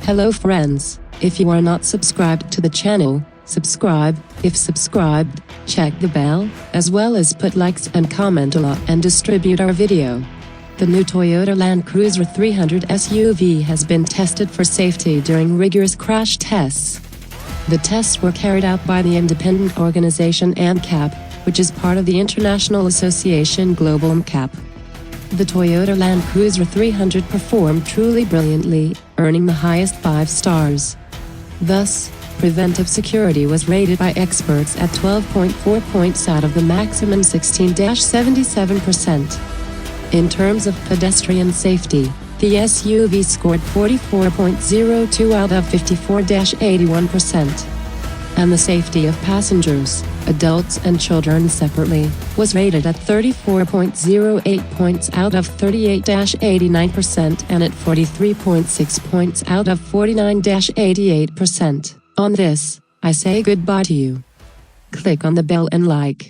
Hello friends, if you are not subscribed to the channel, subscribe. If subscribed, check the bell, as well as put likes and comment a lot and distribute our video. The new Toyota Land Cruiser 300 SUV has been tested for safety during rigorous crash tests. The tests were carried out by the independent organization ANCAP, which is part of the International Association Global ANCAP. The Toyota Land Cruiser 300 performed truly brilliantly, earning the highest 5 stars. Thus, preventive security was rated by experts at 12.4 points out of the maximum 16-77%. In terms of pedestrian safety, the SUV scored 44.02 out of 54-81%. And the safety of passengers, adults and children separately, was rated at 34.08 points out of 38-89% and at 43.6 points out of 49-88%. On this, I say goodbye to you. Click on the bell and like.